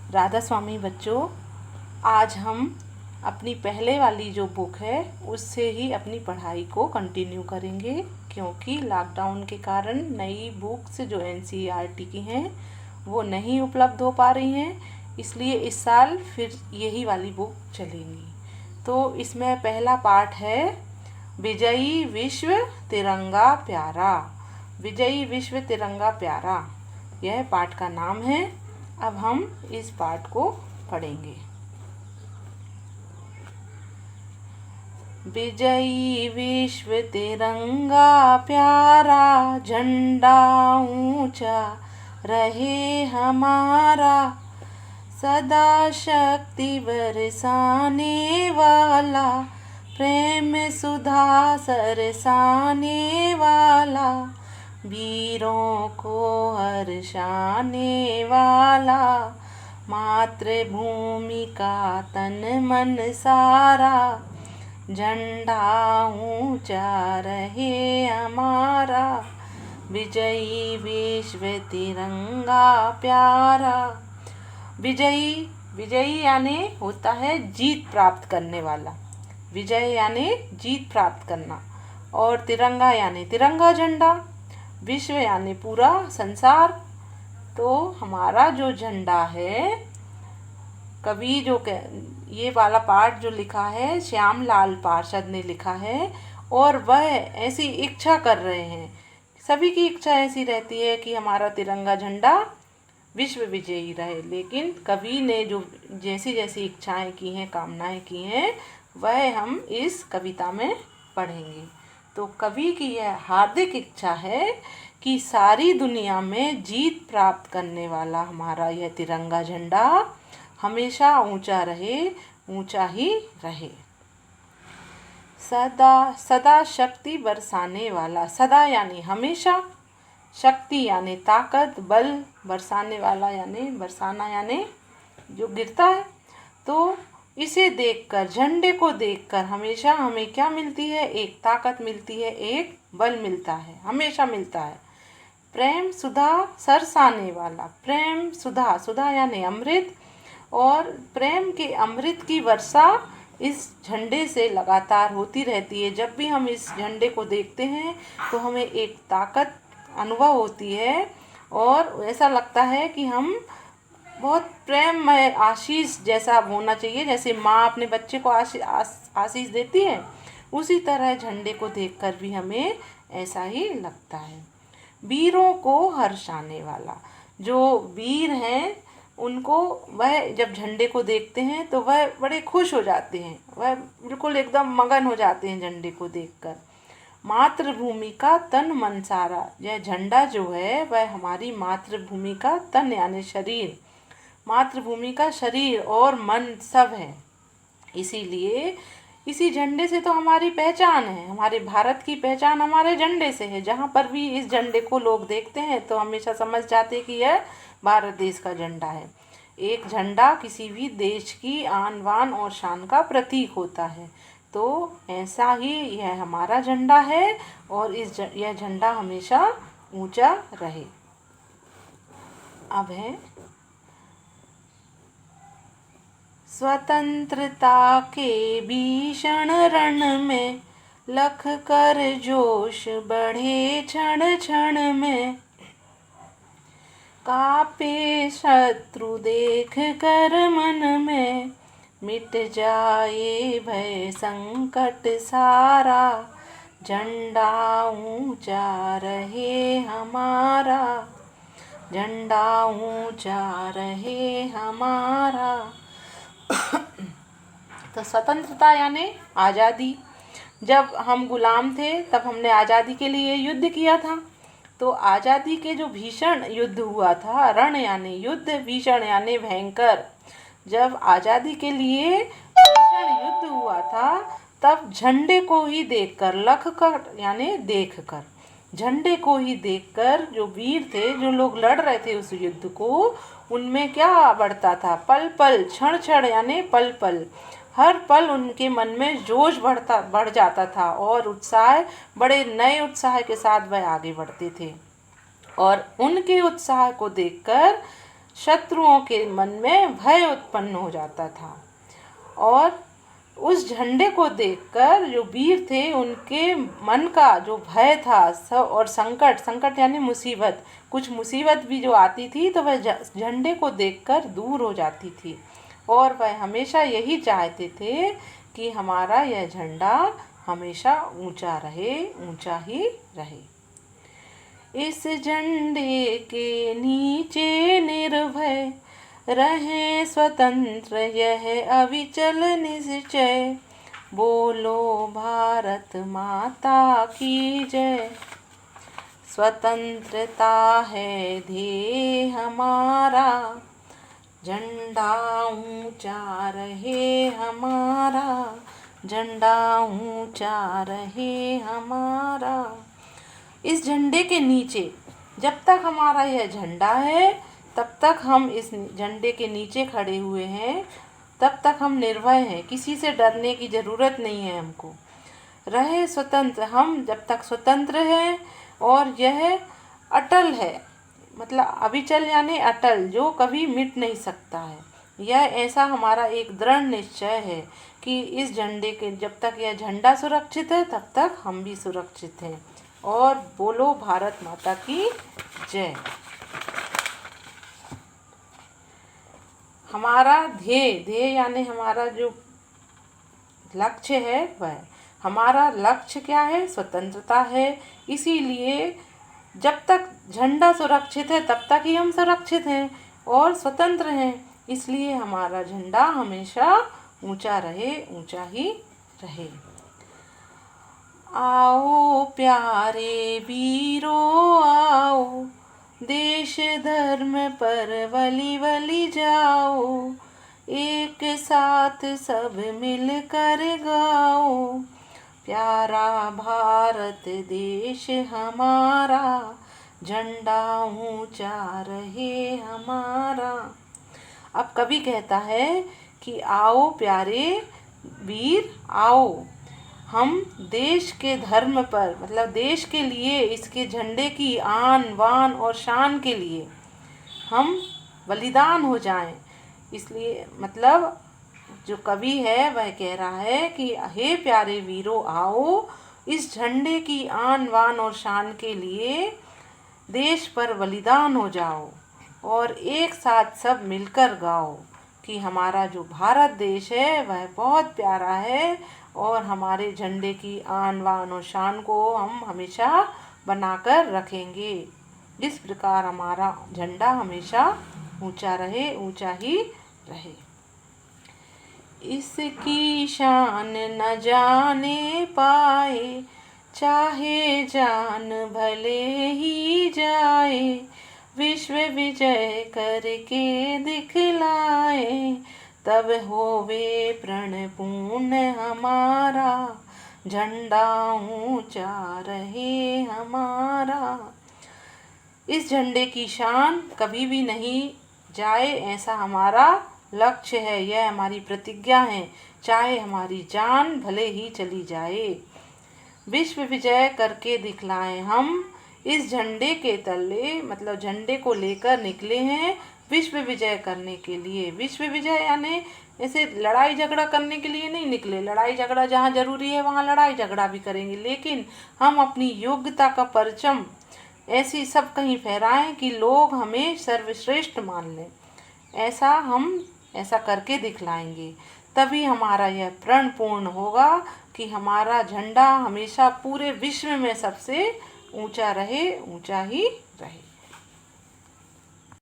राधा स्वामी बच्चों, आज हम अपनी पहले वाली जो बुक है उससे ही अपनी पढ़ाई को कंटिन्यू करेंगे, क्योंकि लॉकडाउन के कारण नई बुक्स जो एनसीईआरटी की हैं वो नहीं उपलब्ध हो पा रही हैं। इसलिए इस साल फिर यही वाली बुक चलेंगी। तो इसमें पहला पार्ट है विजयी विश्व तिरंगा प्यारा। विजयी विश्व तिरंगा प्यारा, यह पाठ का नाम है। अब हम इस पाठ को पढ़ेंगे। विजयी विश्व तिरंगा प्यारा, झंडा ऊंचा रहे हमारा, सदा शक्ति बरसाने वाला, प्रेम सुधा सरसाने वाला, वीरों को हर्षाने वाला, मातृभूमि का तन मन सारा, झंडा ऊंचा रहे हमारा, विजयी विश्व तिरंगा प्यारा। विजयी, विजयी यानी होता है जीत प्राप्त करने वाला। विजय यानी जीत प्राप्त करना, और तिरंगा यानी तिरंगा झंडा। विश्व यानी पूरा संसार। तो हमारा जो झंडा है, कवि जो ये वाला पाठ जो लिखा है श्यामलाल पार्षद ने लिखा है, और वह ऐसी इच्छा कर रहे हैं। सभी की इच्छा ऐसी रहती है कि हमारा तिरंगा झंडा विश्व विजयी रहे, लेकिन कवि ने जो जैसी जैसी इच्छाएं की हैं, कामनाएं की हैं, वह हम इस कविता में पढ़ेंगे। तो कवि की यह हार्दिक इच्छा है कि सारी दुनिया में जीत प्राप्त करने वाला हमारा यह तिरंगा झंडा हमेशा ऊंचा रहे, ऊंचा ही रहे। सदा, सदा शक्ति बरसाने वाला। सदा यानी हमेशा, शक्ति यानी ताकत, बल, बरसाने वाला यानी बरसाना यानी जो गिरता है। तो इसे देखकर, झंडे को देखकर हमेशा हमें क्या मिलती है? एक ताकत मिलती है, एक बल मिलता है, हमेशा मिलता है। प्रेम सुधा सरसाने वाला। प्रेम सुधा, सुधा यानी अमृत, और प्रेम के अमृत की वर्षा इस झंडे से लगातार होती रहती है। जब भी हम इस झंडे को देखते हैं तो हमें एक ताकत अनुभव होती है, और ऐसा लगता है कि हम बहुत प्रेममय आशीष जैसा होना चाहिए। जैसे माँ अपने बच्चे को आशीष देती है, उसी तरह झंडे को देखकर भी हमें ऐसा ही लगता है। वीरों को हर्षाने वाला। जो वीर हैं उनको वह जब झंडे को देखते हैं तो वह बड़े खुश हो जाते हैं, वह बिल्कुल एकदम मगन हो जाते हैं झंडे को देखकर। मातृभूमि का तन मन सारा। यह झंडा जो है वह हमारी मातृभूमि का तन यानी शरीर, मातृभूमि का शरीर और मन सब है। इसीलिए इसी झंडे से तो हमारी पहचान है। हमारे भारत की पहचान हमारे झंडे से है। जहाँ पर भी इस झंडे को लोग देखते हैं तो हमेशा समझ जाते कि यह भारत देश का झंडा है। एक झंडा किसी भी देश की आन बान और शान का प्रतीक होता है। तो ऐसा ही यह हमारा झंडा है, और यह झंडा हमेशा ऊंचा रहे। अब है स्वतंत्रता के भीषण रण में, लख कर जोश बढ़े क्षण क्षण में, कापे शत्रु देख कर मन में, मिट जाए भय संकट सारा, झंडा ऊंचा रहे हमारा, झंडा ऊंचा रहे हमारा। तो स्वतंत्रता यानी आज़ादी। जब हम गुलाम थे तब हमने आज़ादी के लिए युद्ध किया था। तो आज़ादी के जो भीषण युद्ध हुआ था, रण यानी युद्ध, भीषण यानी भयंकर, जब आज़ादी के लिए भीषण युद्ध हुआ था तब झंडे को ही देखकर, लख कर यानी देखकर, झंडे को ही देखकर जो वीर थे, जो लोग लड़ रहे थे उस युद्ध को, उनमें क्या बढ़ता था? पल पल, क्षण क्षण यानी पल पल, हर पल उनके मन में जोश बढ़ जाता था, और उत्साह, बड़े नए उत्साह के साथ वह आगे बढ़ते थे। और उनके उत्साह को देखकर शत्रुओं के मन में भय उत्पन्न हो जाता था। और उस झंडे को देखकर जो वीर थे उनके मन का जो भय था और संकट, संकट यानी मुसीबत, कुछ मुसीबत भी जो आती थी तो वह झंडे को देखकर दूर हो जाती थी। और वह हमेशा यही चाहते थे कि हमारा यह झंडा हमेशा ऊंचा रहे, ऊंचा ही रहे। इस झंडे के नीचे निर्भय रहे स्वतंत्र यह अविचल निश्चय, बोलो भारत माता की जय। स्वतंत्रता है ध्येय हमारा, झंडा ऊंचा रहे हमारा, झंडा ऊंचा रहे हमारा। इस झंडे के नीचे, जब तक हमारा यह झंडा है तब तक हम इस झंडे के नीचे खड़े हुए हैं, तब तक हम निर्भय हैं, किसी से डरने की ज़रूरत नहीं है हमको। रहे स्वतंत्र, हम जब तक स्वतंत्र हैं और यह अटल है, मतलब अविचल यानी अटल, जो कभी मिट नहीं सकता है। यह ऐसा हमारा एक दृढ़ निश्चय है कि इस झंडे के, जब तक यह झंडा सुरक्षित है तब तक हम भी सुरक्षित हैं। और बोलो भारत माता की जय। हमारा ध्येय, ध्येय यानी हमारा जो लक्ष्य है वह, हमारा लक्ष्य क्या है? स्वतंत्रता है। इसीलिए जब तक झंडा सुरक्षित है तब तक ही हम सुरक्षित हैं और स्वतंत्र हैं। इसलिए हमारा झंडा हमेशा ऊंचा रहे, ऊंचा ही रहे। आओ प्यारे वीरों आओ, देश धर्म पर वली वली जाओ, एक साथ सब मिलकर गाओ, प्यारा भारत देश हमारा, झंडा ऊंचा रहे हमारा। अब कवि कहता है कि आओ प्यारे वीर आओ, हम देश के धर्म पर, मतलब देश के लिए, इसके झंडे की आन बान और शान के लिए हम बलिदान हो जाएं। इसलिए मतलब जो कवि है वह कह रहा है कि हे प्यारे वीरों आओ, इस झंडे की आन बान और शान के लिए देश पर बलिदान हो जाओ और एक साथ सब मिलकर गाओ कि हमारा जो भारत देश है वह बहुत प्यारा है और हमारे झंडे की आन बान और शान को हम हमेशा बनाकर रखेंगे। जिस प्रकार हमारा झंडा हमेशा ऊंचा रहे, ऊंचा ही रहे। इसकी शान न जाने पाए, चाहे जान भले ही जाए, विश्व विजय करके दिखलाए, तब होवे प्रण पूर्ण हमारा, झंडा ऊंचा रहे हमारा। इस झंडे की शान कभी भी नहीं जाए, ऐसा हमारा लक्ष्य है, यह हमारी प्रतिज्ञा है, चाहे हमारी जान भले ही चली जाए। विश्व विजय करके दिखलाएं, हम इस झंडे के तले, मतलब झंडे को लेकर निकले हैं विश्व विजय करने के लिए। विश्व विजय यानी ऐसे लड़ाई झगड़ा करने के लिए नहीं निकले, लड़ाई झगड़ा जहाँ जरूरी है वहाँ लड़ाई झगड़ा भी करेंगे, लेकिन हम अपनी योग्यता का परचम ऐसी सब कहीं फहराएं कि लोग हमें सर्वश्रेष्ठ मान लें। ऐसा हम ऐसा करके दिखलाएंगे, तभी हमारा यह प्रण पूर्ण होगा कि हमारा झंडा हमेशा पूरे विश्व में सबसे ऊंचा रहे, ऊंचा ही रहे।